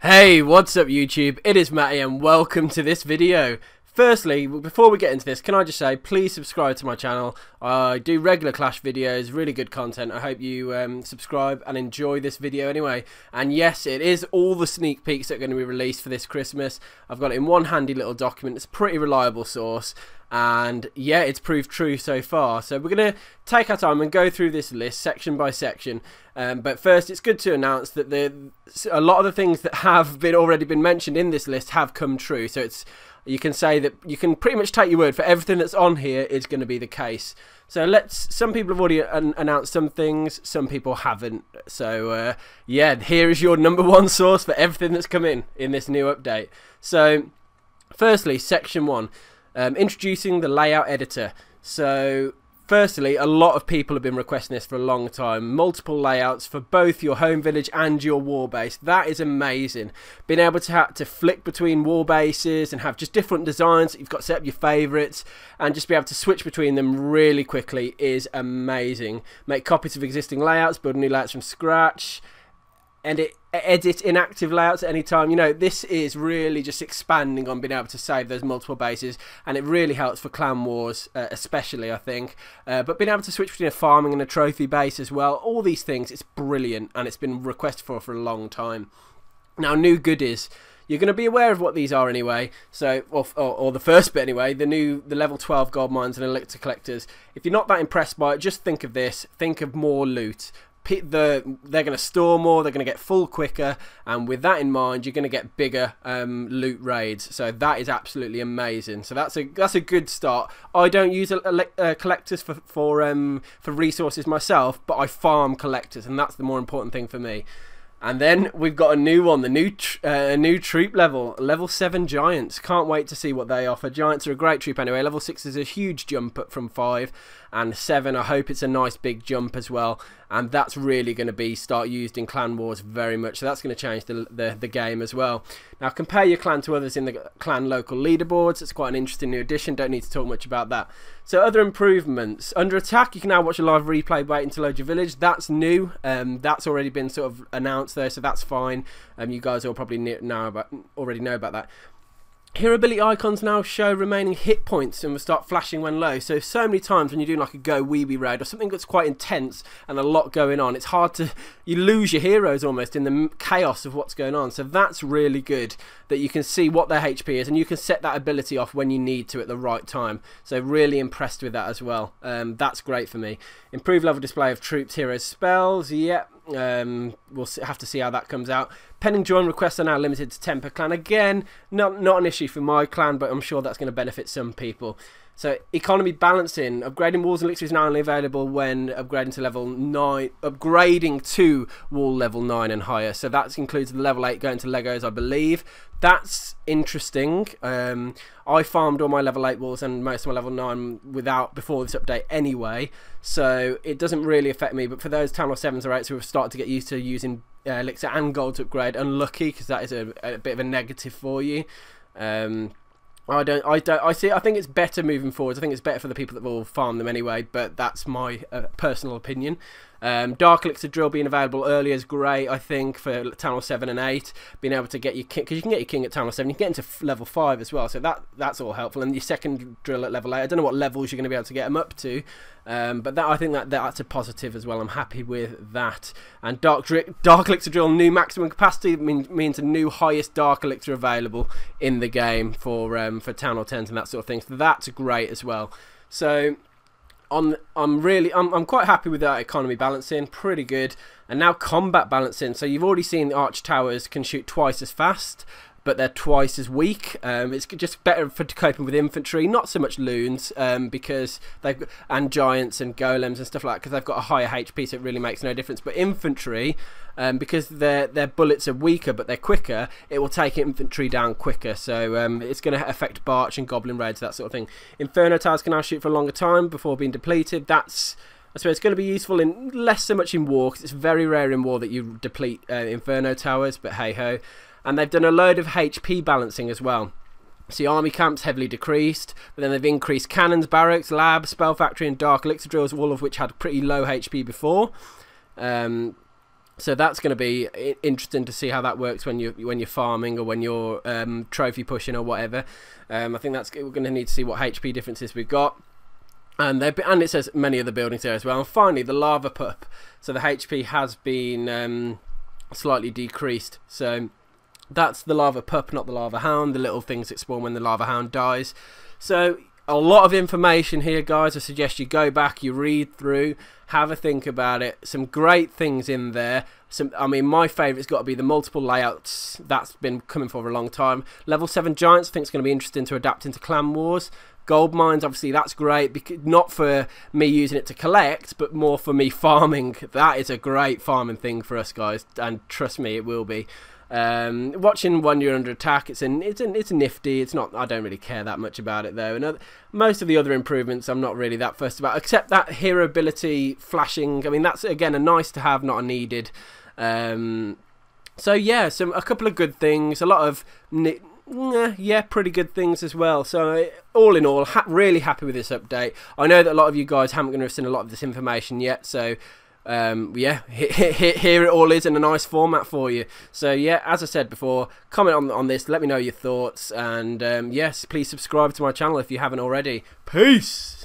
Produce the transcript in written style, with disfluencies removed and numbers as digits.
Hey, what's up YouTube? It is Matty and welcome to this video. Firstly, before we get into this, can I just say, please subscribe to my channel. I do regular Clash videos, really good content. I hope you subscribe and enjoy this video anyway. And yes, it is all the sneak peeks that are going to be released for this Christmas. I've got it in one handy little document. It's a pretty reliable source. And yeah, it's proved true so far. So we're going to take our time and go through this list section by section. But first, it's good to announce that a lot of the things that have already been mentioned in this list have come true. So you can say that you can pretty much take your word for everything that's on here is going to be the case. So some people have already announced some things, some people haven't. So yeah, here is your #1 source for everything that's come in this new update. So firstly, section 1. Introducing the layout editor. So firstly, a lot of people have been requesting this for a long time. Multiple layouts for both your home village and your war base. That is amazing. Being able to flick between war bases and have just different designs that you've got set up your favourites and just be able to switch between them really quickly is amazing. Make copies of existing layouts, build new layouts from scratch, and edit inactive layouts at any time. You know, this is really just expanding on being able to save those multiple bases, and it really helps for clan wars, especially, I think. But being able to switch between a farming and a trophy base as well, all these things, it's brilliant, and it's been requested for a long time. Now, new goodies. You're going to be aware of what these are anyway. So, or the first bit anyway, the level 12 gold mines and elixir collectors. If you're not that impressed by it, just think of this. Think of more loot. They're going to store more, they're going to get full quicker, and with that in mind, you're going to get bigger loot raids. So that is absolutely amazing. So that's a good start. I don't use collectors for resources myself, but I farm collectors, and that's the more important thing for me. And then we've got a new one, the new troop level 7 giants. Can't wait to see what they offer. Giants are a great troop anyway. Level 6 is a huge jump up from 5, and 7, I hope it's a nice big jump as well. And that's really going to start used in clan wars very much. So that's going to change the game as well. Now compare your clan to others in the clan local leaderboards. It's quite an interesting new addition. Don't need to talk much about that. So other improvements. Under attack, you can now watch a live replay waiting to load your village. That's new. That's already been sort of announced there, so that's fine. You guys all probably already know about that. Hero ability icons now show remaining hit points and will start flashing when low. So many times when you're doing like a go weeby raid or something that's quite intense and a lot going on, it's hard you lose your heroes almost in the chaos of what's going on. So that's really good that you can see what their HP is, and you can set that ability off when you need to at the right time. So really impressed with that as well. That's great for me. Improved level display of troops, heroes, spells. Yep. We'll have to see how that comes out. Pending join requests are now limited to 10 per clan. Again, not an issue for my clan, but I'm sure that's going to benefit some people. So economy balancing, upgrading walls and elixirs is now only available when upgrading to level 9, upgrading to wall level 9 and higher. So that includes the level 8 going to Legos, I believe. That's interesting. I farmed all my level 8 walls and most of my level 9 before this update anyway, so it doesn't really affect me. But for those Town Hall 7s or 8s who have started to get used to using elixir and gold to upgrade, unlucky, because that is a bit of a negative for you. I think it's better moving forward. I think it's better for the people that will farm them anyway, but that's my personal opinion. Dark Elixir Drill being available early is great, I think, for Town Hall 7 and 8. Being able to get your king, because you can get your king at Town Hall 7, you can get into level 5 as well, so that's all helpful. And your second drill at level 8, I don't know what levels you're going to be able to get them up to, but I think that's a positive as well. I'm happy with that. And Dark Elixir Drill new maximum capacity means a new highest Dark Elixir available in the game for Town Hall 10s and that sort of thing. So that's great as well. So I'm quite happy with that economy balancing, pretty good. And now combat balancing. So you've already seen the arch towers can shoot twice as fast, but they're twice as weak. It's just better for coping with infantry, not so much loons, because and giants and golems and stuff like that, because they've got a higher HP, so it really makes no difference. But infantry, because their bullets are weaker but they're quicker, it will take infantry down quicker. So it's going to affect Barch and Goblin raids, that sort of thing. Inferno towers can now shoot for a longer time before being depleted. That's, I suppose, it's going to be useful in less so much in war, because it's very rare in war that you deplete Inferno towers, but hey ho. And they've done a load of HP balancing as well. See, army camps heavily decreased, but then they've increased cannons, barracks, labs, spell factory and dark elixir drills, all of which had pretty low HP before. So that's going to be interesting to see how that works when you're farming or when you're trophy pushing or whatever. I think we're going to need to see what HP differences we've got. And it says many of the buildings there as well. And finally, the lava pup. So the HP has been slightly decreased. So that's the lava pup, not the lava hound. The little things that spawn when the lava hound dies. So a lot of information here, guys. I suggest you go back, you read through, have a think about it. Some great things in there. I mean, my favourite's got to be the multiple layouts. That's been coming for a long time. Level 7 giants, I think it's going to be interesting to adapt into clan wars. Gold mines, obviously, that's great. Because not for me using it to collect, but more for me farming. That is a great farming thing for us, guys. And trust me, it will be. Watching when you're under attack, it's nifty. It's not. I don't really care that much about it though. And most of the other improvements, I'm not really that fussed about, except that hero ability flashing. I mean, that's again a nice to have, not a needed. So yeah, a couple of good things. A lot of yeah, pretty good things as well. So all in all, really happy with this update. I know that a lot of you guys haven't going to have seen a lot of this information yet, so. Yeah, here it all is in a nice format for you. So yeah, as I said before, comment on this, let me know your thoughts, and yes, please subscribe to my channel if you haven't already. Peace.